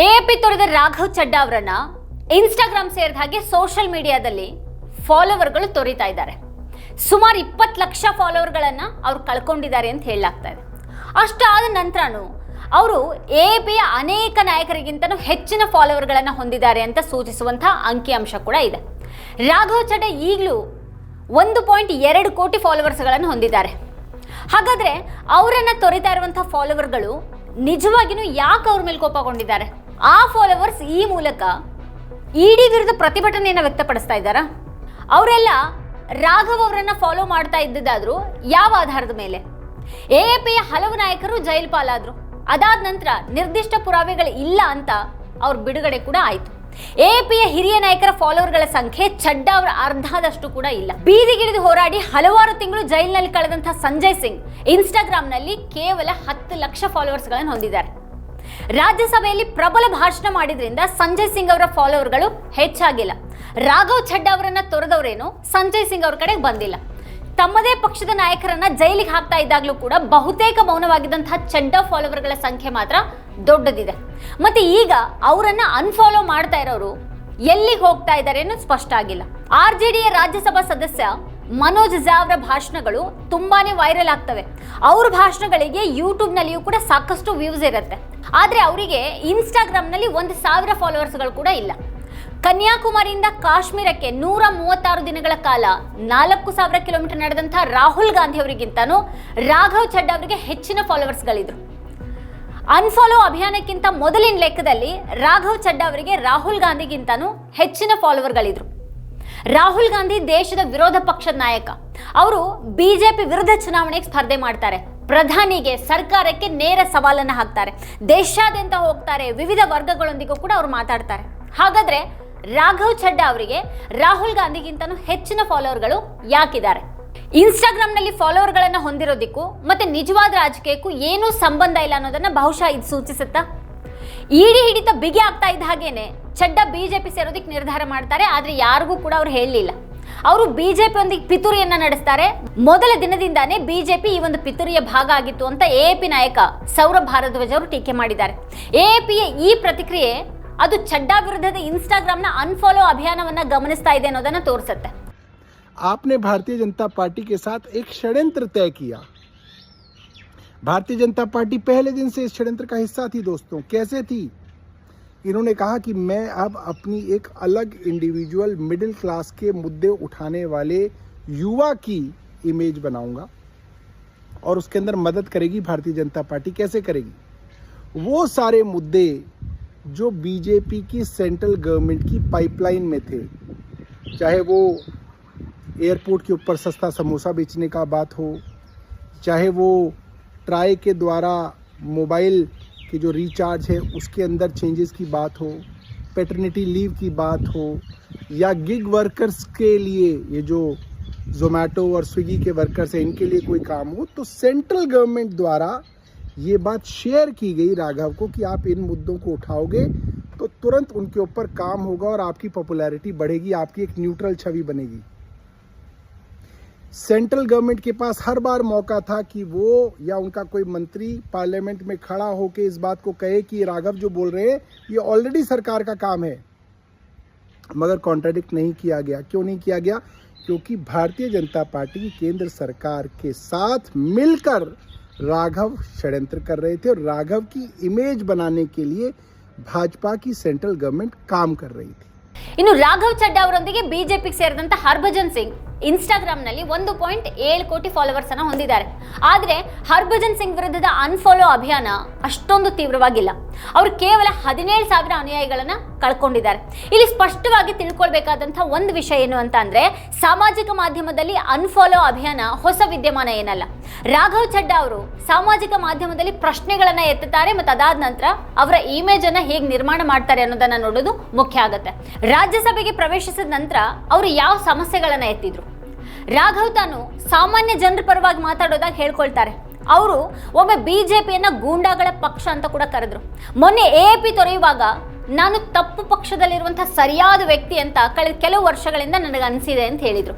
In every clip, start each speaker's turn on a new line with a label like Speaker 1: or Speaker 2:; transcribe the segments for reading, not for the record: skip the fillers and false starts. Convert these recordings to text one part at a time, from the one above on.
Speaker 1: AAP ತೊರೆದ Raghav Chadda ಅವರನ್ನ Instagram ಸೇರಿದ ಹಾಗೆ ಸೋಷಿಯಲ್ ಮೀಡಿಯಾದಲ್ಲಿ ಫಾಲೋವರ್ಗಳು ತೊರಿತಾ ಇದ್ದಾರೆ. ಸುಮಾರು 20 ಲಕ್ಷ ಫಾಲೋವರ್ಗಳನ್ನ ಅವ್ರು ಕಳ್ಕೊಂಡಿದ್ದಾರೆ ಅಂತ ಹೇಳಲಾಗ್ತಾ ಇದೆ. ಅಷ್ಟಾದ ನಂತರನೂ ಅವರು ಎಎಪಿಯ ಅನೇಕ ನಾಯಕರಿಗಿಂತನೂ ಹೆಚ್ಚಿನ ಫಾಲೋವರ್ಗಳನ್ನು ಹೊಂದಿದ್ದಾರೆ ಅಂತ ಸೂಚಿಸುವಂತಹ ಅಂಕಿಅಂಶ ಕೂಡ ಇದೆ. ರಾಘವ್ ಚಡ್ಡಾ ಈಗಲೂ 1.2 ಕೋಟಿ ಫಾಲೋವರ್ಸ್ಗಳನ್ನು ಹೊಂದಿದ್ದಾರೆ. ಹಾಗಾದ್ರೆ ಅವರನ್ನು ತೊರಿತಾ ಇರುವಂತಹ ಫಾಲೋವರ್ಗಳು ನಿಜವಾಗಿಯೂ ಯಾಕೆ ಅವ್ರ ಮೇಲೆ ಕೋಪಗೊಂಡಿದ್ದಾರೆ? ಆ ಫಾಲೋವರ್ಸ್ ಈ ಮೂಲಕ ಇಡಿ ವಿರುದ್ಧ ಪ್ರತಿಭಟನೆಯನ್ನು ವ್ಯಕ್ತಪಡಿಸ್ತಾ ಇದ್ದಾರಾ? ಅವರೆಲ್ಲ ರಾಘವ್ ಅವರನ್ನ ಫಾಲೋ ಮಾಡ್ತಾ ಇದ್ದಿದ್ದಾದ್ರೂ ಯಾವ ಆಧಾರದ ಮೇಲೆ? ಎಎಪಿಯ ಹಲವು ನಾಯಕರು ಜೈಲು ಪಾಲಾದ್ರು. ಅದಾದ ನಂತರ ನಿರ್ದಿಷ್ಟ ಪುರಾವೆಗಳು ಇಲ್ಲ ಅಂತ ಅವ್ರ ಬಿಡುಗಡೆ ಕೂಡ ಆಯಿತು. ಎಎಪಿಯ ಹಿರಿಯ ನಾಯಕರ ಫಾಲೋವರ್ಗಳ ಸಂಖ್ಯೆ ಚಡ್ಡಾ ಅವರ ಅರ್ಧದಷ್ಟು ಕೂಡ ಇಲ್ಲ. ಬೀದಿಗಿಳಿದು ಹೋರಾಡಿ ಹಲವಾರು ತಿಂಗಳು ಜೈಲಿನಲ್ಲಿ ಕಳೆದಂತಹ ಸಂಜಯ್ ಸಿಂಗ್ ಇನ್ಸ್ಟಾಗ್ರಾಮ್ನಲ್ಲಿ ಕೇವಲ 10 ಲಕ್ಷ ಫಾಲೋವರ್ಸ್ಗಳನ್ನು ಹೊಂದಿದ್ದಾರೆ. ರಾಜ್ಯಸಭೆಯಲ್ಲಿ ಪ್ರಬಲ ಭಾಷಣ ಮಾಡಿದ್ರಿಂದ ಸಂಜಯ್ ಸಿಂಗ್ ಅವರ ಫಾಲೋವರ್ಗಳು ಹೆಚ್ಚಾಗಿಲ್ಲ. ರಾಘವ್ ಚಡ್ಡಾ ಅವರನ್ನ ತೊರೆದವರೇನು ಸಂಜಯ್ ಸಿಂಗ್ ಅವ್ರ ಕಡೆಗೆ ಬಂದಿಲ್ಲ. ತಮ್ಮದೇ ಪಕ್ಷದ ನಾಯಕರನ್ನ ಜೈಲಿಗೆ ಹಾಕ್ತಾ ಇದ್ದಾಗಲೂ ಕೂಡ ಬಹುತೇಕ ಮೌನವಾಗಿದ್ದಂತಹ ಚಡ್ಡಾ ಫಾಲೋವರ್ಗಳ ಸಂಖ್ಯೆ ಮಾತ್ರ ದೊಡ್ಡದಿದೆ. ಮತ್ತೆ ಈಗ ಅವರನ್ನ ಅನ್ಫಾಲೋ ಮಾಡ್ತಾ ಇರೋರು ಎಲ್ಲಿಗೆ ಹೋಗ್ತಾ ಇದ್ದಾರೆ ಅನ್ನೋದು ಸ್ಪಷ್ಟ ಆಗಿಲ್ಲ. ಆರ್ಜೆಡಿಯ ರಾಜ್ಯಸಭಾ ಸದಸ್ಯ ಮನೋಜ್ ಝಾ ಅವರ ಭಾಷಣಗಳು ತುಂಬಾನೇ ವೈರಲ್ ಆಗ್ತವೆ. ಅವ್ರ ಭಾಷಣಗಳಿಗೆ ಯೂಟ್ಯೂಬ್ನಲ್ಲಿಯೂ ಕೂಡ ಸಾಕಷ್ಟು ವ್ಯೂಸ್ ಇರುತ್ತೆ. ಆದರೆ ಅವರಿಗೆ ಇನ್ಸ್ಟಾಗ್ರಾಮ್ನಲ್ಲಿ 1,000 ಫಾಲೋವರ್ಸ್ಗಳು ಕೂಡ ಇಲ್ಲ. ಕನ್ಯಾಕುಮಾರಿಯಿಂದ ಕಾಶ್ಮೀರಕ್ಕೆ 136 ದಿನಗಳ ಕಾಲ 4,000 ಕಿಲೋಮೀಟರ್ ನಡೆದಂತಹ ರಾಹುಲ್ ಗಾಂಧಿ ಅವರಿಗಿಂತನೂ ರಾಘವ್ ಚಡ್ಡಾ ಅವರಿಗೆ ಹೆಚ್ಚಿನ ಫಾಲೋವರ್ಸ್ಗಳಿದ್ರು. ಅನ್ಫಾಲೋ ಅಭಿಯಾನಕ್ಕಿಂತ ಮೊದಲಿನ ಲೆಕ್ಕದಲ್ಲಿ ರಾಘವ್ ಚಡ್ಡಾ ಅವರಿಗೆ ರಾಹುಲ್ ಗಾಂಧಿಗಿಂತನೂ ಹೆಚ್ಚಿನ ಫಾಲೋವರ್ಗಳಿದ್ರು. ರಾಹುಲ್ ಗಾಂಧಿ ದೇಶದ ವಿರೋಧ ಪಕ್ಷದ ನಾಯಕ. ಅವರು ಬಿಜೆಪಿ ವಿರುದ್ಧ ಚುನಾವಣೆಗೆ ಸ್ಪರ್ಧೆ ಮಾಡ್ತಾರೆ. ಪ್ರಧಾನಿಗೆ, ಸರ್ಕಾರಕ್ಕೆ ನೇರ ಸವಾಲನ್ನು ಹಾಕ್ತಾರೆ. ದೇಶಾದ್ಯಂತ ಹೋಗ್ತಾರೆ. ವಿವಿಧ ವರ್ಗಗಳೊಂದಿಗೂ ಕೂಡ ಅವರು ಮಾತಾಡ್ತಾರೆ. ಹಾಗಾದ್ರೆ ರಾಘವ್ ಚಡ್ಡಾ ಅವರಿಗೆ ರಾಹುಲ್ ಗಾಂಧಿಗಿಂತನೂ ಹೆಚ್ಚಿನ ಫಾಲೋವರ್ಗಳು ಯಾಕಿದ್ದಾರೆ? ಇನ್ಸ್ಟಾಗ್ರಾಮ್ನಲ್ಲಿ ಫಾಲೋವರ್ಗಳನ್ನು ಹೊಂದಿರೋದಕ್ಕೂ ಮತ್ತೆ ನಿಜವಾದ ರಾಜಕೀಯಕ್ಕೂ ಏನೂ ಸಂಬಂಧ ಇಲ್ಲ ಅನ್ನೋದನ್ನ ಬಹುಶಃ ಇದು ಸೂಚಿಸುತ್ತಾ? ಇಡಿ ಹಿಡಿತ ಬಿಗಿ ಆಗ್ತಾ ಇದ್ದ ಹಾಗೇನೆ ಚಡ್ಡಾ ಬಿಜೆಪಿ ಸೇರೋದಕ್ಕೆ ನಿರ್ಧಾರ ಮಾಡ್ತಾರೆ. ಆದ್ರೆ ಯಾರಿಗೂ ಕೂಡ ಅವ್ರು ಹೇಳಲಿಲ್ಲ. ಅವರು ಬಿಜೆಪಿ ಒಂದಿಗೆ ಪಿತೂರಿಯನ್ನ ನಡೆಸ್ತಾರೆ. ಮೊದಲ ದಿನದಿಂದಾನೇ ಬಿಜೆಪಿ ಈ ಒಂದು ಪಿತೂರಿಯ ಭಾಗ ಆಗಿತ್ತು ಅಂತ ಎಎಪಿ ನಾಯಕ ಸೌರಭ್ ಭಾರದ್ವಾಜ್ ಅವರು ಟೀಕೆ ಮಾಡಿದ್ದಾರೆ. ಎಎಪಿಯ ಈ ಪ್ರತಿಕ್ರಿಯೆ ಅದು ಚಡ್ಡಾ ವಿರುದ್ಧದ ಇನ್ಸ್ಟಾಗ್ರಾಮ್ನ ಅನ್ಫಾಲೋ ಅಭಿಯಾನವನ್ನ ಗಮನಿಸ್ತಾ ಇದೆ ಅನ್ನೋದನ್ನ ತೋರಿಸುತ್ತೆ.
Speaker 2: आपने भारतीय जनता पार्टी के साथ एक षड्यंत्र तय किया. भारतीय जनता पार्टी पहले दिन से इस षड्यंत्र का हिस्सा थी. दोस्तों, कैसे थी? इन्होंने कहा कि मैं अब अपनी एक अलग इंडिविजुअल मिडिल क्लास के मुद्दे उठाने वाले युवा की इमेज बनाऊंगा और उसके अंदर मदद करेगी भारतीय जनता पार्टी. कैसे करेगी? वो सारे मुद्दे जो बीजेपी की सेंट्रल गवर्नमेंट की पाइपलाइन में थे, चाहे वो एयरपोर्ट के ऊपर सस्ता समोसा बेचने का बात हो, चाहे वो ट्राई के द्वारा मोबाइल के जो रिचार्ज है उसके अंदर चेंजेस की बात हो, पैटर्निटी लीव की बात हो, या गिग वर्कर्स के लिए ये जो जोमेटो और स्विगी के वर्कर्स हैं इनके लिए कोई काम हो, तो सेंट्रल गवर्नमेंट द्वारा ये बात शेयर की गई राघव को कि आप इन मुद्दों को उठाओगे तो तुरंत उनके ऊपर काम होगा और आपकी पॉपुलैरिटी बढ़ेगी, आपकी एक न्यूट्रल छवि बनेगी. सेंट्रल गवर्नमेंट के पास हर बार मौका था कि वो या उनका कोई मंत्री पार्लियामेंट में खड़ा होकर इस बात को कहे कि राघव जो बोल रहे हैं ये ऑलरेडी सरकार का काम है, मगर कॉन्ट्राडिक्ट नहीं किया गया. क्यों नहीं किया गया? क्योंकि भारतीय जनता पार्टी की केंद्र सरकार के साथ मिलकर राघव षड्यंत्र कर रहे थे और राघव की इमेज बनाने के लिए भाजपा की सेंट्रल गवर्नमेंट काम कर रही थी.
Speaker 1: ಇನ್ನು ರಾಘವ್ ಚಡ್ಡಾ ಅವರೊಂದಿಗೆ ಬಿಜೆಪಿಗೆ ಸೇರಿದಂತ ಹರ್ಭಜನ್ ಸಿಂಗ್ ಇನ್ಸ್ಟಾಗ್ರಾಮ್ನಲ್ಲಿ 1.7 ಕೋಟಿ ಫಾಲೋವರ್ಸ್ ಅನ್ನು ಹೊಂದಿದ್ದಾರೆ. ಆದರೆ ಹರ್ಭಜನ್ ಸಿಂಗ್ ವಿರುದ್ಧದ ಅನ್ಫಾಲೋ ಅಭಿಯಾನ ಅಷ್ಟೊಂದು ತೀವ್ರವಾಗಿಲ್ಲ. ಅವರು ಕೇವಲ 17,000 ಅನುಯಾಯಿಗಳನ್ನ ಕಳ್ಕೊಂಡಿದ್ದಾರೆ. ಇಲ್ಲಿ ಸ್ಪಷ್ಟವಾಗಿ ತಿಳ್ಕೊಳ್ಬೇಕಾದಂತಹ ಒಂದು ವಿಷಯ ಏನು ಅಂತ ಅಂದ್ರೆ, ಸಾಮಾಜಿಕ ಮಾಧ್ಯಮದಲ್ಲಿ ಅನ್ಫಾಲೋ ಅಭಿಯಾನ ಹೊಸ ವಿದ್ಯಮಾನ ಏನಲ್ಲ. ರಾಘವ್ ಚಡ್ಡಾ ಅವರು ಸಾಮಾಜಿಕ ಮಾಧ್ಯಮದಲ್ಲಿ ಪ್ರಶ್ನೆಗಳನ್ನ ಎತ್ತುತ್ತಾರೆ ಮತ್ತು ಅದಾದ ನಂತರ ಅವರ ಇಮೇಜ್ ಅನ್ನ ಹೇಗೆ ನಿರ್ಮಾಣ ಮಾಡ್ತಾರೆ ಅನ್ನೋದನ್ನ ನೋಡೋದು ಮುಖ್ಯ ಆಗುತ್ತೆ. ರಾಜ್ಯಸಭೆಗೆ ಪ್ರವೇಶಿಸಿದ ನಂತರ ಅವರು ಯಾವ ಸಮಸ್ಯೆಗಳನ್ನ ಎತ್ತಿದ್ರು? ರಾಘವ್ ತಾನು ಸಾಮಾನ್ಯ ಜನರ ಪರವಾಗಿ ಮಾತಾಡೋದಾಗ ಹೇಳ್ಕೊಳ್ತಾರೆ. ಅವರು ಒಮ್ಮೆ ಬಿಜೆಪಿಯನ್ನ ಗೂಂಡಾಗಳ ಪಕ್ಷ ಅಂತ ಕೂಡ ಕರೆದ್ರು. ಮೊನ್ನೆ ಎಎಪಿ ತೊರೆಯುವಾಗ ನಾನು ತಪ್ಪು ಪಕ್ಷದಲ್ಲಿರುವಂತಹ ಸರಿಯಾದ ವ್ಯಕ್ತಿ ಅಂತ ಕಳೆದ ಕೆಲವು ವರ್ಷಗಳಿಂದ ನನಗೆ ಅನಿಸಿದೆ ಅಂತ ಹೇಳಿದ್ರು.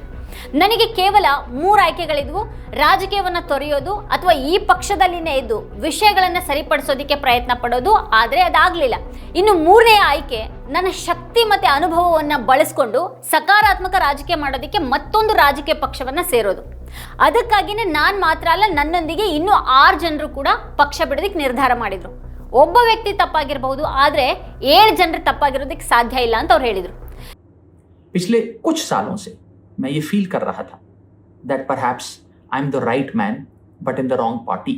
Speaker 1: ನನಗೆ ಕೇವಲ 3 ಆಯ್ಕೆಗಳಿದ್ವು. ರಾಜಕೀಯವನ್ನು ತೊರೆಯೋದು ಅಥವಾ ಈ ಪಕ್ಷದಲ್ಲಿನೇ ಇದ್ದು ವಿಷಯಗಳನ್ನು ಸರಿಪಡಿಸೋದಕ್ಕೆ ಪ್ರಯತ್ನ ಪಡೋದು. ಆದರೆ ಅದಾಗಲಿಲ್ಲ. ಇನ್ನು 3ನೇ ಆಯ್ಕೆ ನನ್ನ ಶಕ್ತಿ ಮತ್ತು ಅನುಭವವನ್ನು ಬಳಸ್ಕೊಂಡು ಸಕಾರಾತ್ಮಕ ರಾಜಕೀಯ ಮಾಡೋದಕ್ಕೆ ಮತ್ತೊಂದು ರಾಜಕೀಯ ಪಕ್ಷವನ್ನು ಸೇರೋದು. ಅದಕ್ಕಾಗಿಯೇ ನಾನು ಮಾತ್ರ ಅಲ್ಲ, ನನ್ನೊಂದಿಗೆ ಇನ್ನೂ 6 ಜನರು ಕೂಡ ಪಕ್ಷ ಬಿಡೋದಕ್ಕೆ ನಿರ್ಧಾರ ಮಾಡಿದರು. ಒಬ್ಬ ವ್ಯಕ್ತಿ ತಪ್ಪಾಗಿರಬಹುದು, ಆದರೆ 7 ಜನರು ತಪ್ಪಾಗಿರೋದಕ್ಕೆ ಸಾಧ್ಯ ಇಲ್ಲ ಅಂತ ಅವ್ರು ಹೇಳಿದರು.
Speaker 3: पिछले कुछ सालों से मैं ये फील कर रहा था that perhaps I am the right man but in the wrong party.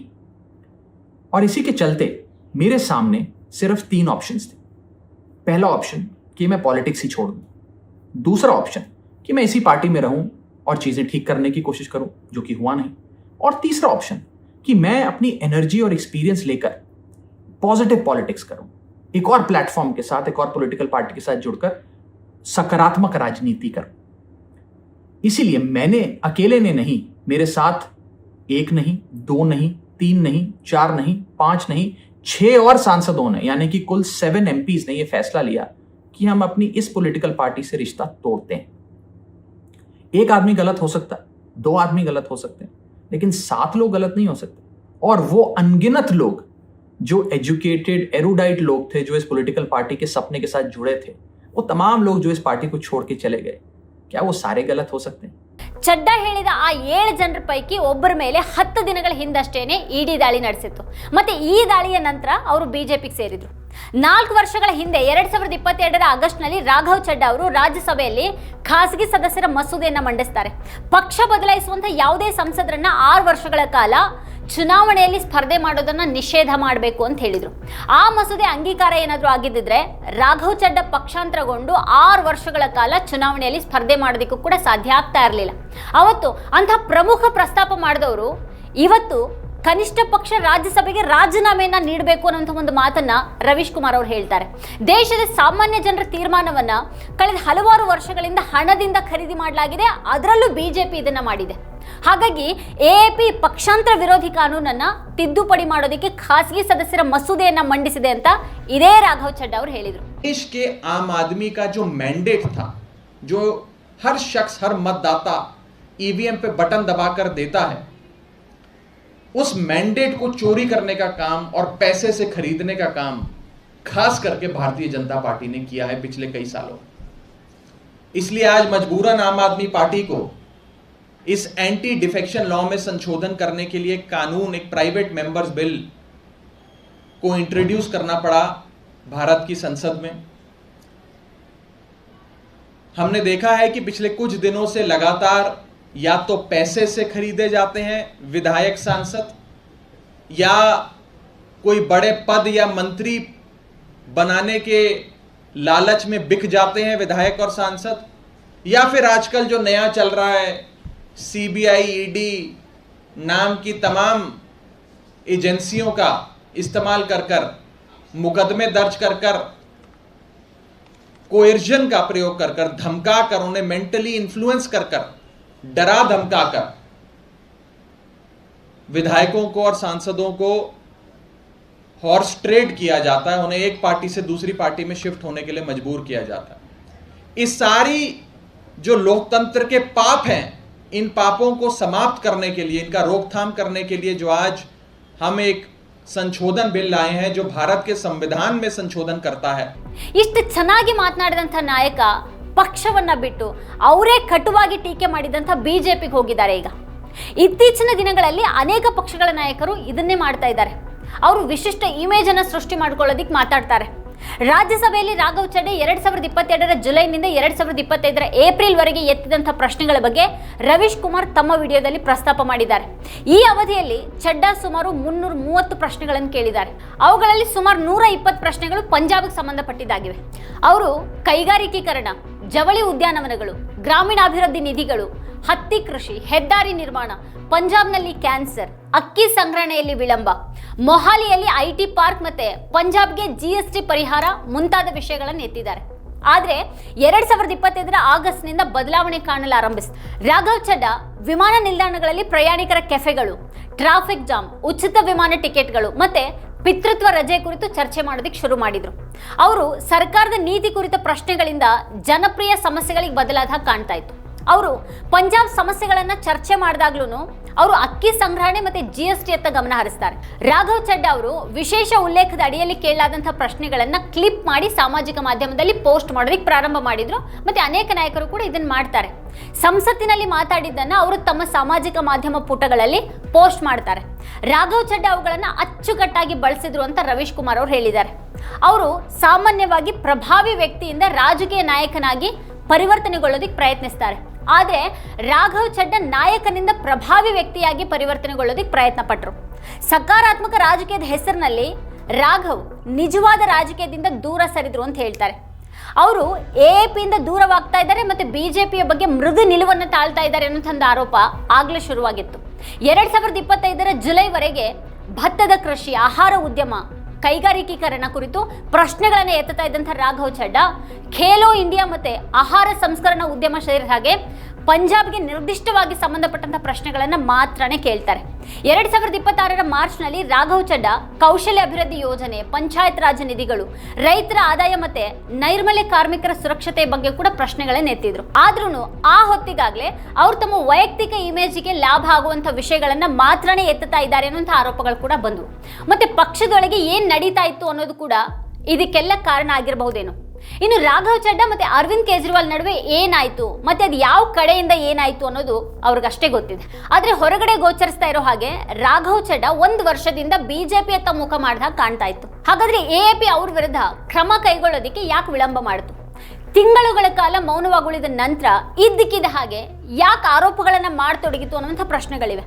Speaker 3: और इसी के चलते मेरे सामने सिर्फ 3 ऑप्शंस थे. पहला ऑप्शन कि मैं पॉलिटिक्स ही छोड़ दूं. दूसरा ऑप्शन कि मैं इसी पार्टी में रहूं और चीजें ठीक करने की कोशिश करूं, जो कि हुआ नहीं. और तीसरा ऑप्शन कि मैं अपनी एनर्जी और एक्सपीरियंस लेकर पॉजिटिव पॉलिटिक्स करूं, एक और प्लेटफॉर्म के साथ, एक और पॉलिटिकल पार्टी के साथ जुड़कर सकारात्मक राजनीति करूं. इसीलिए मैंने अकेले ने नहीं, मेरे साथ 1 नहीं, 2 नहीं, 3 नहीं, 4 नहीं, 5 नहीं, 6 और सांसदों ने, यानी कि कुल 7 MPs ने यह फैसला लिया कि हम अपनी इस पॉलिटिकल पार्टी से रिश्ता तोड़ते हैं. एक आदमी गलत हो सकता है, 2 आदमी गलत हो सकते हैं, लेकिन 7 लोग गलत नहीं हो सकते. और वो अनगिनत लोग जो एजुकेटेड एरुडाइट लोग थे, जो इस पॉलिटिकल पार्टी के सपने के साथ जुड़े थे, वो तमाम लोग जो इस पार्टी को छोड़ के चले गए, क्या वो सारे गलत हो सकते हैं?
Speaker 1: ಚಡ್ಡಾ ಹೇಳಿದ ಆ 7 ಜನರ ಪೈಕಿ ಒಬ್ಬರ ಮೇಲೆ 10 ದಿನಗಳ ಹಿಂದಷ್ಟೇನೆ ಇಡಿ ದಾಳಿ ನಡೆಸಿತ್ತು. ಮತ್ತೆ ಈ ದಾಳಿಯ ನಂತರ ಅವರು ಬಿಜೆಪಿಗೆ ಸೇರಿದ್ರು. 4 ವರ್ಷಗಳ ಹಿಂದೆ 2022ರ ಆಗಸ್ಟ್ನಲ್ಲಿ ರಾಘವ್ ಚಡ್ಡಾ ಅವರು ರಾಜ್ಯಸಭೆಯಲ್ಲಿ ಖಾಸಗಿ ಸದಸ್ಯರ ಮಸೂದೆಯನ್ನು ಮಂಡಿಸ್ತಾರೆ. ಪಕ್ಷ ಬದಲಾಯಿಸುವಂಥ ಯಾವುದೇ ಸಂಸದರನ್ನ 6 ವರ್ಷಗಳ ಕಾಲ ಚುನಾವಣೆಯಲ್ಲಿ ಸ್ಪರ್ಧೆ ಮಾಡೋದನ್ನ ನಿಷೇಧ ಮಾಡಬೇಕು ಅಂತ ಹೇಳಿದ್ರು. ಆ ಮಸೂದೆ ಅಂಗೀಕಾರ ಏನಾದರೂ ಆಗಿದ್ದಿದ್ರೆ ರಾಘವ್ ಚಡ್ಡಾ ಪಕ್ಷಾಂತರಗೊಂಡು 6 ವರ್ಷಗಳ ಕಾಲ ಚುನಾವಣೆಯಲ್ಲಿ ಸ್ಪರ್ಧೆ ಮಾಡೋದಕ್ಕೂ ಕೂಡ ಸಾಧ್ಯ ಆಗ್ತಾ ಇರಲಿಲ್ಲ. ಅವತ್ತು ಅಂಥ ಪ್ರಮುಖ ಪ್ರಸ್ತಾಪ ಮಾಡಿದವರು ಇವತ್ತು ಕನಿಷ್ಠ ಪಕ್ಷ ರಾಜ್ಯಸಭೆಗೆ ರಾಜೀನಾಮೆಯನ್ನ ನೀಡಬೇಕು ಅನ್ನೋ ಒಂದು ಮಾತನ್ನ ರವೀಶ್ ಕುಮಾರ್ ಅವರು ಹೇಳ್ತಾರೆ. ದೇಶದ ಸಾಮಾನ್ಯ ಜನರ ತೀರ್ಮಾನವನ್ನ ಕಳೆದ ಹಲವಾರು ವರ್ಷಗಳಿಂದ ಹಣದಿಂದ ಖರೀದಿ ಮಾಡಲಾಗಿದೆ, ಅದರಲ್ಲೂ ಬಿಜೆಪಿ ಇದನ್ನ ಮಾಡಿದೆ. ಹಾಗಾಗಿ ಎಎಪಿ ಪಕ್ಷಾಂತರ ವಿರೋಧಿ ಕಾನೂನನ್ನ ತಿದ್ದುಪಡಿ ಮಾಡೋದಕ್ಕೆ ಖಾಸಗಿ ಸದಸ್ಯರ ಮಸೂದೆಯನ್ನ ಮಂಡಿಸಿದೆ ಅಂತ ಇದೇ ರಾಘವ್ ಚಡ್ಡಾ ಅವರು ಹೇಳಿದರು.
Speaker 4: देश के आम आदमी का जो मैंडेट था, जो हर शख्स, हर मतदाता ईवीएम पे बटन दबाकर देता है, उस मैंडेट को चोरी करने का काम और पैसे से खरीदने का काम खास करके भारतीय जनता पार्टी ने किया है पिछले कई सालों. इसलिए आज मजबूरन आम आदमी पार्टी को इस एंटी डिफेक्शन लॉ में संशोधन करने के लिए कानून, एक प्राइवेट मेंबर्स बिल को इंट्रोड्यूस करना पड़ा भारत की संसद में. हमने देखा है कि पिछले कुछ दिनों से लगातार या तो पैसे से खरीदे जाते हैं विधायक सांसद, या कोई बड़े पद या मंत्री बनाने के लालच में बिक जाते हैं विधायक और सांसद, या फिर आजकल जो नया चल रहा है सीबीआई, ईडी नाम की तमाम एजेंसियों का इस्तेमाल कर कर, मुकदमे दर्ज कर कर, कोएर्जन का प्रयोग कर कर, धमका कर, उन्हें मेंटली इन्फ्लुएंस कर कर, डरा धमका कर विधायकों को और सांसदों को हॉर्स ट्रेड किया जाता है, उन्हें एक पार्टी से दूसरी पार्टी में शिफ्ट होने के लिए मजबूर किया जाता है. इस सारी जो लोकतंत्र के पाप हैं, इन पापों को समाप्त करने के लिए, इनका रोकथाम करने के लिए जो आज हम एक संशोधन बिल लाए हैं, जो भारत के संविधान में संशोधन करता है.
Speaker 1: ಇಷ್ಟು ಚೆನ್ನಾಗಿ ಮಾತನಾಡಿದಂಥ ನಾಯಕ ಪಕ್ಷವನ್ನ ಬಿಟ್ಟು ಅವರೇ ಕಟುವಾಗಿ ಟೀಕೆ ಮಾಡಿದಂಥ ಬಿಜೆಪಿಗೆ ಹೋಗಿದ್ದಾರೆ. ಈಗ ಇತ್ತೀಚಿನ ದಿನಗಳಲ್ಲಿ ಅನೇಕ ಪಕ್ಷಗಳ ನಾಯಕರು ಇದನ್ನೇ ಮಾಡ್ತಾ ಇದ್ದಾರೆ. ಅವರು ವಿಶಿಷ್ಟ ಇಮೇಜ್ ಅನ್ನು ಸೃಷ್ಟಿ ಮಾಡ್ಕೊಳ್ಳೋದಿಕ್ಕೆ ಮಾತಾಡ್ತಾರೆ. ರಾಜ್ಯಸಭೆಯಲ್ಲಿ ರಾಘವ್ ಚಡ್ಡಾ 2022ರ ಜುಲೈನಿಂದ 2025ರ ಏಪ್ರಿಲ್ವರೆಗೆ ಎತ್ತಿದಂಥ ಪ್ರಶ್ನೆಗಳ ಬಗ್ಗೆ ರವೀಶ್ ಕುಮಾರ್ ತಮ್ಮ ವಿಡಿಯೋದಲ್ಲಿ ಪ್ರಸ್ತಾಪ ಮಾಡಿದ್ದಾರೆ. ಈ ಅವಧಿಯಲ್ಲಿ ಚಡ್ಡಾ ಸುಮಾರು 330 ಪ್ರಶ್ನೆಗಳನ್ನು ಕೇಳಿದ್ದಾರೆ. ಅವುಗಳಲ್ಲಿ ಸುಮಾರು 120 ಪ್ರಶ್ನೆಗಳು ಪಂಜಾಬ್ಗೆ ಸಂಬಂಧಪಟ್ಟಿದ್ದಾಗಿವೆ. ಅವರು ಕೈಗಾರಿಕೀಕರಣ, ಜವಳಿ ಉದ್ಯಾನವನಗಳು, ಗ್ರಾಮೀಣಾಭಿವೃದ್ಧಿ ನಿಧಿಗಳು, ಹತ್ತಿ ಕೃಷಿ, ಹೆದ್ದಾರಿ ನಿರ್ಮಾಣ, ಪಂಜಾಬ್ನಲ್ಲಿ ಕ್ಯಾನ್ಸರ್, ಅಕ್ಕಿ ಸಂಗ್ರಹಣೆಯಲ್ಲಿ ವಿಳಂಬ, ಮೊಹಾಲಿಯಲ್ಲಿ ಐಟಿ ಪಾರ್ಕ್ ಮತ್ತೆ ಪಂಜಾಬ್ಗೆ ಜಿಎಸ್ಟಿ ಪರಿಹಾರ ಮುಂತಾದ ವಿಷಯಗಳನ್ನು ಎತ್ತಿದ್ದಾರೆ. ಆದರೆ 2025ರ ಆಗಸ್ಟ್ನಿಂದ ಬದಲಾವಣೆ ಕಾಣಲಾರಂಭಿಸಿದೆ. ರಾಘವ್ ಚಡ್ಡಾ ವಿಮಾನ ನಿಲ್ದಾಣಗಳಲ್ಲಿ ಪ್ರಯಾಣಿಕರ ಕೆಫೆಗಳು, ಟ್ರಾಫಿಕ್ ಜಾಮ್, ಉಚಿತ ವಿಮಾನ ಟಿಕೆಟ್ಗಳು ಮತ್ತೆ ಪಿತೃತ್ವ ರಜೆ ಕುರಿತು ಚರ್ಚೆ ಮಾಡೋದಕ್ಕೆ ಶುರು ಮಾಡಿದ್ರು. ಅವರು ಸರ್ಕಾರದ ನೀತಿ ಕುರಿತ ಪ್ರಶ್ನೆಗಳಿಂದ ಜನಪ್ರಿಯ ಸಮಸ್ಯೆಗಳಿಗೆ ಬದಲಾದ ಕಾಣ್ತಾ ಇತ್ತು. ಅವರು ಪಂಜಾಬ್ ಸಮಸ್ಯೆಗಳನ್ನ ಚರ್ಚೆ ಮಾಡಿದಾಗ್ಲೂ ಅವರು ಅಕ್ಕಿ ಸಂಗ್ರಹಣೆ ಮತ್ತೆ GST ಅತ್ತ ಗಮನ ಹರಿಸ್ತಾರೆ. ರಾಘವ್ ಚಡ್ಡಾ ಅವರು ವಿಶೇಷ ಉಲ್ಲೇಖದ ಅಡಿಯಲ್ಲಿ ಕೇಳಲಾದಂತಹ ಪ್ರಶ್ನೆಗಳನ್ನ ಕ್ಲಿಪ್ ಮಾಡಿ ಸಾಮಾಜಿಕ ಮಾಧ್ಯಮದಲ್ಲಿ ಪೋಸ್ಟ್ ಮಾಡೋದಕ್ಕೆ ಪ್ರಾರಂಭ ಮಾಡಿದ್ರು. ಮತ್ತೆ ಅನೇಕ ನಾಯಕರು ಕೂಡ ಇದನ್ನ ಮಾಡ್ತಾರೆ. ಸಂಸತ್ತಿನಲ್ಲಿ ಮಾತಾಡಿದ್ದನ್ನ ಅವರು ತಮ್ಮ ಸಾಮಾಜಿಕ ಮಾಧ್ಯಮ ಪುಟಗಳಲ್ಲಿ ಪೋಸ್ಟ್ ಮಾಡ್ತಾರೆ. ರಾಘವ್ ಚಡ್ಡಾ ಅವುಗಳನ್ನ ಅಚ್ಚುಕಟ್ಟಾಗಿ ಬಳಸಿದ್ರು ಅಂತ ರವೀಶ್ ಕುಮಾರ್ ಅವರು ಹೇಳಿದ್ದಾರೆ. ಅವರು ಸಾಮಾನ್ಯವಾಗಿ ಪ್ರಭಾವಿ ವ್ಯಕ್ತಿಯಿಂದ ರಾಜಕೀಯ ನಾಯಕನಾಗಿ ಪರಿವರ್ತನೆಗೊಳ್ಳೋದಕ್ಕೆ ಪ್ರಯತ್ನಿಸ್ತಾರೆ. ಆದರೆ ರಾಘವ್ ಚಡ್ಡಾ ನಾಯಕನಿಂದ ಪ್ರಭಾವಿ ವ್ಯಕ್ತಿಯಾಗಿ ಪರಿವರ್ತನೆಗೊಳ್ಳೋದಕ್ಕೆ ಪ್ರಯತ್ನ ಪಟ್ಟರು. ಸಕಾರಾತ್ಮಕ ರಾಜಕೀಯದ ಹೆಸರಿನಲ್ಲಿ ರಾಘವ್ ನಿಜವಾದ ರಾಜಕೀಯದಿಂದ ದೂರ ಸರಿದ್ರು ಅಂತ ಹೇಳ್ತಾರೆ. ಅವರು AAPಯಿಂದ ದೂರವಾಗ್ತಾ ಇದ್ದಾರೆ ಮತ್ತೆ BJPಯ ಬಗ್ಗೆ ಮೃದು ನಿಲುವನ್ನು ತಾಳ್ತಾ ಇದ್ದಾರೆ ಅನ್ನೋ ಒಂದು ಆರೋಪ ಆಗ್ಲೇ ಶುರುವಾಗಿತ್ತು. 2025 ಜುಲೈವರೆಗೆ ಭತ್ತದ ಕೃಷಿ, ಆಹಾರ ಉದ್ಯಮ, ಕೈಗಾರಿಕೀಕರಣ ಕುರಿತು ಪ್ರಶ್ನೆಗಳನ್ನು ಎತ್ತುತ್ತಾ ಇದ್ದಂಥ ರಾಘವ್ ಚಡ್ಡಾ ಖೇಲೋ ಇಂಡಿಯಾ ಮತ್ತೆ ಆಹಾರ ಸಂಸ್ಕರಣಾ ಉದ್ಯಮ ಸೇರಿದ ಹಾಗೆ ಪಂಜಾಬ್ಗೆ ನಿರ್ದಿಷ್ಟವಾಗಿ ಸಂಬಂಧಪಟ್ಟಂತ ಪ್ರಶ್ನೆಗಳನ್ನು ಮಾತ್ರನೇ ಕೇಳ್ತಾರೆ. 2026 ಮಾರ್ಚ್ನಲ್ಲಿ ರಾಘವ್ ಚಡ್ಡಾ ಕೌಶಲ್ಯ ಅಭಿವೃದ್ಧಿ ಯೋಜನೆ, ಪಂಚಾಯತ್ ರಾಜ್ ನಿಧಿಗಳು, ರೈತರ ಆದಾಯ ಮತ್ತೆ ನೈರ್ಮಲ್ಯ ಕಾರ್ಮಿಕರ ಸುರಕ್ಷತೆ ಬಗ್ಗೆ ಕೂಡ ಪ್ರಶ್ನೆಗಳನ್ನ ಎತ್ತಿದ್ರು. ಆದ್ರೂ ಆ ಹೊತ್ತಿಗಾಗ್ಲೇ ಅವ್ರು ತಮ್ಮ ವೈಯಕ್ತಿಕ ಇಮೇಜ್ಗೆ ಲಾಭ ಆಗುವಂತ ವಿಷಯಗಳನ್ನ ಮಾತ್ರನೇ ಎತ್ತುತ್ತಾ ಇದ್ದಾರೆ ಅನ್ನುವಂಥ ಆರೋಪಗಳು ಕೂಡ ಬಂದವು. ಮತ್ತೆ ಪಕ್ಷದೊಳಗೆ ಏನ್ ನಡೀತಾ ಇತ್ತು ಅನ್ನೋದು ಕೂಡ ಇದಕ್ಕೆಲ್ಲ ಕಾರಣ ಆಗಿರಬಹುದೇನೋ. ಇನ್ನು ರಾಘವ್ ಚಡ್ಡಾ ಮತ್ತೆ ಅರವಿಂದ್ ಕೇಜ್ರಿವಾಲ್ ನಡುವೆ ಏನಾಯ್ತು ಮತ್ತೆ ಅದು ಯಾವ ಕಡೆಯಿಂದ ಏನಾಯ್ತು ಅನ್ನೋದು ಅವ್ರಿಗಷ್ಟೇ ಗೊತ್ತಿದೆ. ಆದ್ರೆ ಹೊರಗಡೆ ಗೋಚರಿಸ್ತಾ ಇರೋ ಹಾಗೆ ರಾಘವ್ ಚಡ್ಡಾ 1 ವರ್ಷದಿಂದ BJP ಅತ್ತ ಮುಖ ಮಾಡಿದಾಗ ಕಾಣ್ತಾ ಇತ್ತು. ಹಾಗಾದ್ರೆ AAP ಅವ್ರ ವಿರುದ್ಧ ಕ್ರಮ ಕೈಗೊಳ್ಳೋದಕ್ಕೆ ಯಾಕೆ ವಿಳಂಬ ಮಾಡಿತು? ತಿಂಗಳುಗಳ ಕಾಲ ಮೌನವಾಗುಳಿದ ನಂತರ ಇದ್ದಕ್ಕಿದ್ದ ಹಾಗೆ ಯಾಕೆ ಆರೋಪಗಳನ್ನ ಮಾಡತೊಡಗಿತು ಅನ್ನುವಂಥ ಪ್ರಶ್ನೆಗಳಿವೆ.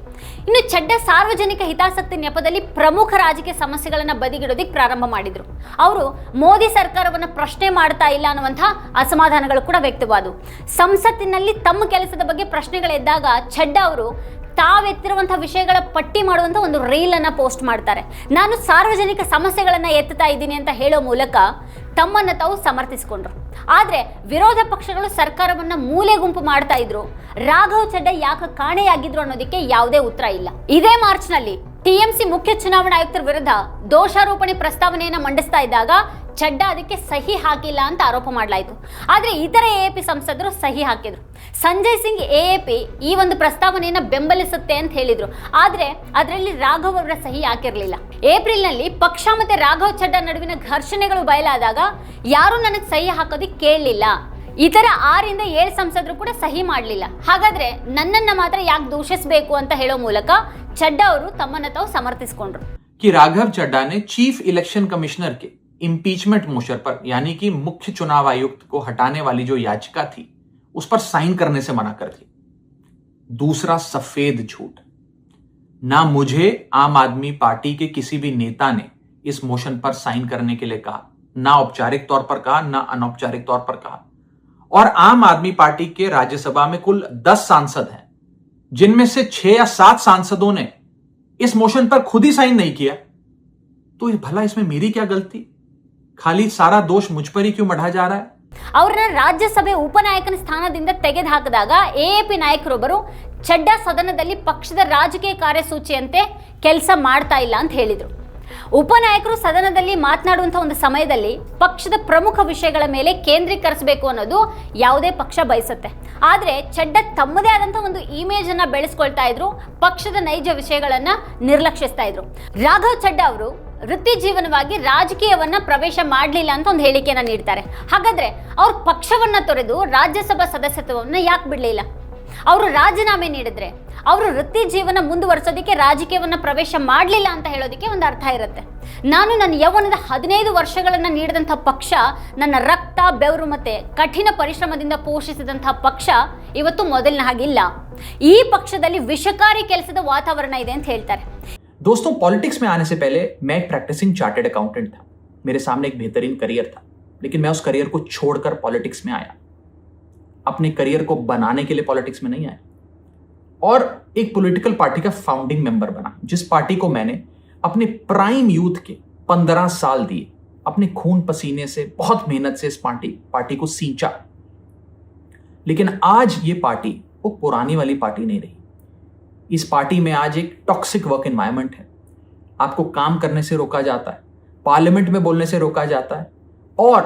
Speaker 1: ಇನ್ನು ಚಡ್ಡಾ ಸಾರ್ವಜನಿಕ ಹಿತಾಸಕ್ತಿ ನೆಪದಲ್ಲಿ ಪ್ರಮುಖ ರಾಜಕೀಯ ಸಮಸ್ಯೆಗಳನ್ನ ಬದಿಗಿಡೋದಕ್ಕೆ ಪ್ರಾರಂಭ ಮಾಡಿದ್ರು. ಅವರು ಮೋದಿ ಸರ್ಕಾರವನ್ನ ಪ್ರಶ್ನೆ ಮಾಡ್ತಾ ಇಲ್ಲ ಅನ್ನುವಂಥ ಅಸಮಾಧಾನಗಳು ಕೂಡ ವ್ಯಕ್ತವಾದವು. ಸಂಸತ್ತಿನಲ್ಲಿ ತಮ್ಮ ಕೆಲಸದ ಬಗ್ಗೆ ಪ್ರಶ್ನೆಗಳೆದ್ದಾಗ ಚಡ್ಡಾ ಅವರು ತಾವೆತ್ತಿರುವಂತಹ ವಿಷಯಗಳ ಪಟ್ಟಿ ಮಾಡುವಂತ ಒಂದು ರೀಲ್ ಅನ್ನ ಪೋಸ್ಟ್ ಮಾಡ್ತಾರೆ. ನಾನು ಸಾರ್ವಜನಿಕ ಸಮಸ್ಯೆಗಳನ್ನ ಎತ್ತುತ್ತಾ ಇದ್ದೀನಿ ಅಂತ ಹೇಳೋ ಮೂಲಕ ತಮ್ಮನ್ನ ತಾವು ಸಮರ್ಥಿಸಿಕೊಂಡ್ರು. ಆದ್ರೆ ವಿರೋಧ ಪಕ್ಷಗಳು ಸರ್ಕಾರವನ್ನ ಮೂಲೆ ಗುಂಪು ಮಾಡ್ತಾ ಇದ್ರು. ರಾಘವ್ ಚಡ್ಡಾ ಯಾಕೆ ಕಾಣೆಯಾಗಿದ್ರು ಅನ್ನೋದಕ್ಕೆ ಯಾವುದೇ ಉತ್ತರ ಇಲ್ಲ. ಇದೇ ಮಾರ್ಚ್ನಲ್ಲಿ TMC ಮುಖ್ಯ ಚುನಾವಣಾ ಆಯುಕ್ತರ ವಿರುದ್ಧ ದೋಷಾರೋಪಣೆ ಪ್ರಸ್ತಾವನೆಯನ್ನ ಮಂಡಿಸ್ತಾ ಇದ್ದಾಗ ಚಡ್ಡಾ ಅದಕ್ಕೆ ಸಹಿ ಹಾಕಿಲ್ಲ ಅಂತ ಆರೋಪ ಮಾಡಲಾಯಿತು. ಆದ್ರೆ ಇತರ AAP ಸಂಸದರು ಸಹಿ ಹಾಕಿದ್ರು. ಸಂಜಯ್ ಸಿಂಗ್ AAP ಈ ಒಂದು ಪ್ರಸ್ತಾವನೆಯನ್ನ ಬೆಂಬಲಿಸುತ್ತೆ ಅಂತ ಹೇಳಿದ್ರು. ಆದ್ರೆ ಅದರಲ್ಲಿ ರಾಘವ್ ಅವರ ಸಹಿ ಹಾಕಿರಲಿಲ್ಲ. ಏಪ್ರಿಲ್ನಲ್ಲಿ ಪಕ್ಷ ಮತ್ತೆ ರಾಘವ್ ಚಡ್ಡಾ ನಡುವಿನ ಘರ್ಷಣೆಗಳು ಬಯಲಾದಾಗ ಯಾರು ನನಗೆ ಸಹಿ ಹಾಕೋದಿಕ್ಕೆ ಕೇಳಲಿಲ್ಲ. ಇತರ 6 ರಿಂದ 7 ಸಂಸದರು ಕೂಡ ಸಹಿ ಮಾಡಲಿಲ್ಲ. ಹಾಗಾದ್ರೆ ನನ್ನನ್ನ ಮಾತ್ರ ಯಾಕೆ ದೂಷಿಸಬೇಕು ಅಂತ ಹೇಳೋ ಮೂಲಕ ಚಡ್ಡಾ ಅವರು ತಮ್ಮನ್ನ ತಾವು ಸಮರ್ಥಿಸಿಕೊಂಡ್ರು.
Speaker 3: कि राघव चड्डा ने चीफ इलेक्शन कमिश्नर के इंपीचमेंट मोशन पर यानी कि मुख्य चुनाव आयुक्त को हटाने वाली जो याचिका थी उस पर साइन करने से मना कर दी. दूसरा सफेद झूठ, ना मुझे आम आदमी पार्टी के किसी भी नेता ने इस मोशन पर साइन करने के लिए कहा, ना औपचारिक तौर पर कहा, ना अनौपचारिक तौर पर कहा. और आम आदमी पार्टी के राज्यसभा में कुल 10 सांसद हैं, जिनमें से 6 या 7 सांसदों ने इस मोशन पर खुद ही साइन नहीं किया. तो भला इसमें मेरी क्या गलती? खाली सारा दोष मुझ पर ही क्यों मढ़ा जा रहा है?
Speaker 1: ಅವರನ್ನ ರಾಜ್ಯಸಭೆ ಉಪನಾಯಕನ ಸ್ಥಾನದಿಂದ ತೆಗೆದು ಹಾಕಿದಾಗ AAP ನಾಯಕರೊಬ್ಬರು ಚಡ್ಡಾ ಸದನದಲ್ಲಿ ಪಕ್ಷದ ರಾಜಕೀಯ ಕಾರ್ಯಸೂಚಿಯಂತೆ ಕೆಲಸ ಮಾಡ್ತಾ ಇಲ್ಲ ಅಂತ ಹೇಳಿದ್ರು. ಉಪನಾಯಕರು ಸದನದಲ್ಲಿ ಮಾತನಾಡುವಂಥ ಒಂದು ಸಮಯದಲ್ಲಿ ಪಕ್ಷದ ಪ್ರಮುಖ ವಿಷಯಗಳ ಮೇಲೆ ಕೇಂದ್ರೀಕರಿಸಬೇಕು ಅನ್ನೋದು ಯಾವುದೇ ಪಕ್ಷ ಬಯಸುತ್ತೆ. ಆದರೆ ಚಡ್ಡಾ ತಮ್ಮದೇ ಆದಂಥ ಒಂದು ಇಮೇಜ್ ಅನ್ನ ಬೆಳೆಸ್ಕೊಳ್ತಾ ಇದ್ರು, ಪಕ್ಷದ ನೈಜ ವಿಷಯಗಳನ್ನ ನಿರ್ಲಕ್ಷಿಸ್ತಾ ಇದ್ರು. ರಾಘವ್ ಚಡ್ಡಾ ಅವರು ವೃತ್ತಿ ಜೀವನವಾಗಿ ರಾಜಕೀಯವನ್ನ ಪ್ರವೇಶ ಮಾಡಲಿಲ್ಲ ಅಂತ ಒಂದು ಹೇಳಿಕೆಯನ್ನ ನೀಡ್ತಾರೆ. ಹಾಗಾದ್ರೆ ಅವ್ರ ಪಕ್ಷವನ್ನ ತೊರೆದು ರಾಜ್ಯಸಭಾ ಸದಸ್ಯತ್ವವನ್ನು ಯಾಕೆ ಬಿಡಲಿಲ್ಲ? ಅವರು ರಾಜೀನಾಮೆ ನೀಡಿದ್ರೆ ಅವರು ವೃತ್ತಿ ಜೀವನ ಮುಂದುವರಿಸೋದಕ್ಕೆ ರಾಜಕೀಯವನ್ನ ಪ್ರವೇಶ ಮಾಡಲಿಲ್ಲ ಅಂತ ಹೇಳೋದಕ್ಕೆ ಒಂದು ಅರ್ಥ ಇರುತ್ತೆ. ನಾನು ನನ್ನ ಯೌವನದ 15 ವರ್ಷಗಳನ್ನ ನೀಡಿದಂಥ ಪಕ್ಷ, ನನ್ನ ರಕ್ತ, ಬೆವರು ಮತ್ತೆ ಕಠಿಣ ಪರಿಶ್ರಮದಿಂದ ಪೋಷಿಸಿದಂತಹ ಪಕ್ಷ ಇವತ್ತು ಮೊದಲಿನ ಹಾಗಿಲ್ಲ. ಈ ಪಕ್ಷದಲ್ಲಿ ವಿಷಕಾರಿ ಕೆಲಸದ ವಾತಾವರಣ ಇದೆ ಅಂತ ಹೇಳ್ತಾರೆ.
Speaker 3: दोस्तों, पॉलिटिक्स में आने से पहले मैं एक प्रैक्टिसिंग चार्टर्ड अकाउंटेंट था. मेरे सामने एक बेहतरीन करियर था, लेकिन मैं उस करियर को छोड़कर पॉलिटिक्स में आया. अपने करियर को बनाने के लिए पॉलिटिक्स में नहीं आया और एक पॉलिटिकल पार्टी का फाउंडिंग मेंबर बना, जिस पार्टी को मैंने अपने प्राइम यूथ के 15 साल दिए. अपने खून पसीने से, बहुत मेहनत से इस पार्टी को सींचा. लेकिन आज ये पार्टी वो पुरानी वाली पार्टी नहीं रही. इस पार्टी में आज एक टॉक्सिक वर्क एनवायरनमेंट है. आपको काम करने से रोका जाता है, पार्लियामेंट में बोलने से रोका जाता है और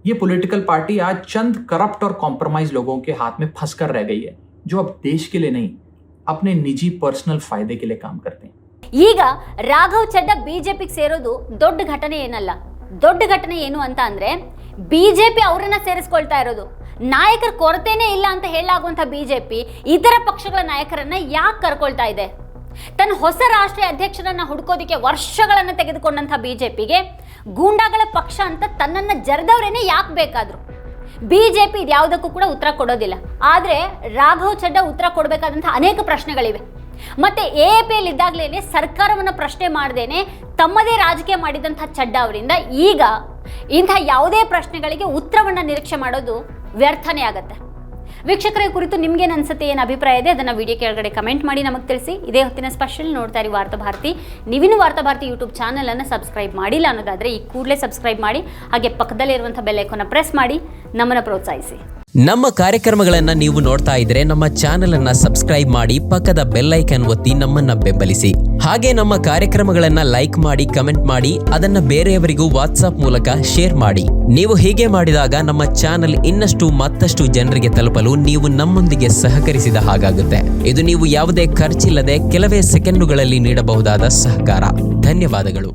Speaker 3: ये पॉलिटिकल पार्टी आज चंद करप्ट और कॉम्प्रोमाइज लोगों के हाथ में फंसकर रह गई है, जो अब देश के लिए नहीं, अपने निजी पर्सनल फायदे के लिए काम करते हैं।
Speaker 1: ಈಗ ರಾಘವ್ ಚಡ್ಡಾ ಬಿಜೆಪಿಗೆ ಸೇರೋದು ದೊಡ್ಡ ಘಟನೆ ಏನಲ್ಲ. ದೊಡ್ಡ ಘಟನೆ ಏನು ಅಂತ ಅಂದ್ರೆ ಬಿಜೆಪಿ ಅವರನ್ನ ಸೇರಿಸ್ಕೊಳ್ತಾ ಇರೋದು. ನಾಯಕರ ಕೊರತೆನೇ ಇಲ್ಲ ಅಂತ ಹೇಳಲಾಗುವಂಥ ಬಿಜೆಪಿ ಇತರ ಪಕ್ಷಗಳ ನಾಯಕರನ್ನ ಯಾಕೆ ಕರ್ಕೊಳ್ತಾ ಇದೆ? ತನ್ನ ಹೊಸ ರಾಷ್ಟ್ರೀಯ ಅಧ್ಯಕ್ಷರನ್ನ ಹುಡುಕೋದಕ್ಕೆ ವರ್ಷಗಳನ್ನು ತೆಗೆದುಕೊಂಡಂಥ ಬಿಜೆಪಿಗೆ ಗೂಂಡಾಗಳ ಪಕ್ಷ ಅಂತ ತನ್ನನ್ನು ಜರೆದವರೇನೆ ಯಾಕೆ ಬೇಕಾದ್ರು? ಬಿಜೆಪಿ ಇದ್ಯಾವುದಕ್ಕೂ ಕೂಡ ಉತ್ತರ ಕೊಡೋದಿಲ್ಲ. ಆದರೆ ರಾಘವ್ ಚಡ್ಡಾ ಉತ್ತರ ಕೊಡಬೇಕಾದಂಥ ಅನೇಕ ಪ್ರಶ್ನೆಗಳಿವೆ. ಮತ್ತೆ ಎಎಪಿಯಲ್ಲಿ ಇದ್ದಾಗಲೇ ಸರ್ಕಾರವನ್ನು ಪ್ರಶ್ನೆ ಮಾಡದೇನೆ ತಮ್ಮದೇ ರಾಜಕೀಯ ಮಾಡಿದಂಥ ಚಡ್ಡಾ ಅವರಿಂದ ಈಗ ಇಂಥ ಯಾವುದೇ ಪ್ರಶ್ನೆಗಳಿಗೆ ಉತ್ತರವನ್ನು ನಿರೀಕ್ಷೆ ಮಾಡೋದು ವ್ಯರ್ಥನೇ ಆಗುತ್ತೆ. ವೀಕ್ಷಕರ ಕುರಿತು ನಿಮ್ಗೇನು ಅನ್ಸುತ್ತೆ, ಏನು ಅಭಿಪ್ರಾಯ ಇದೆ ಅದನ್ನು ವಿಡಿಯೋ ಕೆಳಗಡೆ ಕಮೆಂಟ್ ಮಾಡಿ ನಮಗೆ ತಿಳಿಸಿ. ಇದೇ ಹೊತ್ತಿನ ಸ್ಪೆಷಲ್ ನೋಡ್ತಾ ಇರಿ ವಾರ್ತಾಭಾರತಿ. ನೀವಿನ್ನು ವಾರ್ತಾಭಾರತಿ ಯೂಟ್ಯೂಬ್ ಚಾನಲನ್ನು ಸಬ್ಸ್ಕ್ರೈಬ್ ಮಾಡಿಲ್ಲ ಅನ್ನೋದಾದರೆ ಈ ಕೂಡಲೇ ಸಬ್ಸ್ಕ್ರೈಬ್ ಮಾಡಿ, ಹಾಗೆ ಪಕ್ಕದಲ್ಲಿರುವಂಥ ಬೆಲ್ ಐಕಾನ್ನ ಪ್ರೆಸ್ ಮಾಡಿ ನಮ್ಮನ್ನು ಪ್ರೋತ್ಸಾಹಿಸಿ.
Speaker 5: ನಮ್ಮ ಕಾರ್ಯಕ್ರಮಗಳನ್ನು ನೀವು ನೋಡ್ತಾ ಇದ್ರೆ ನಮ್ಮ ಚಾನೆಲ್ ಅನ್ನ ಸಬ್ಸ್ಕ್ರೈಬ್ ಮಾಡಿ, ಪಕ್ಕದ ಬೆಲ್ ಐಕಾನ್ ಒತ್ತಿ ನಮ್ಮನ್ನ ಬೆಂಬಲಿಸಿ. ಹಾಗೆ ನಮ್ಮ ಕಾರ್ಯಕ್ರಮಗಳನ್ನ ಲೈಕ್ ಮಾಡಿ, ಕಮೆಂಟ್ ಮಾಡಿ, ಅದನ್ನ ಬೇರೆಯವರಿಗೂ ವಾಟ್ಸ್ಆಪ್ ಮೂಲಕ ಶೇರ್ ಮಾಡಿ. ನೀವು ಹೀಗೆ ಮಾಡಿದಾಗ ನಮ್ಮ ಚಾನೆಲ್ ಇನ್ನಷ್ಟು ಮತ್ತಷ್ಟು ಜನರಿಗೆ ತಲುಪಲು ನೀವು ನಮ್ಮೊಂದಿಗೆ ಸಹಕರಿಸಿದ ಹಾಗಾಗುತ್ತೆ. ಇದು ನೀವು ಯಾವುದೇ ಖರ್ಚಿಲ್ಲದೆ ಕೆಲವೇ ಸೆಕೆಂಡುಗಳಲ್ಲಿ ನೀಡಬಹುದಾದ ಸಹಕಾರ. ಧನ್ಯವಾದಗಳು.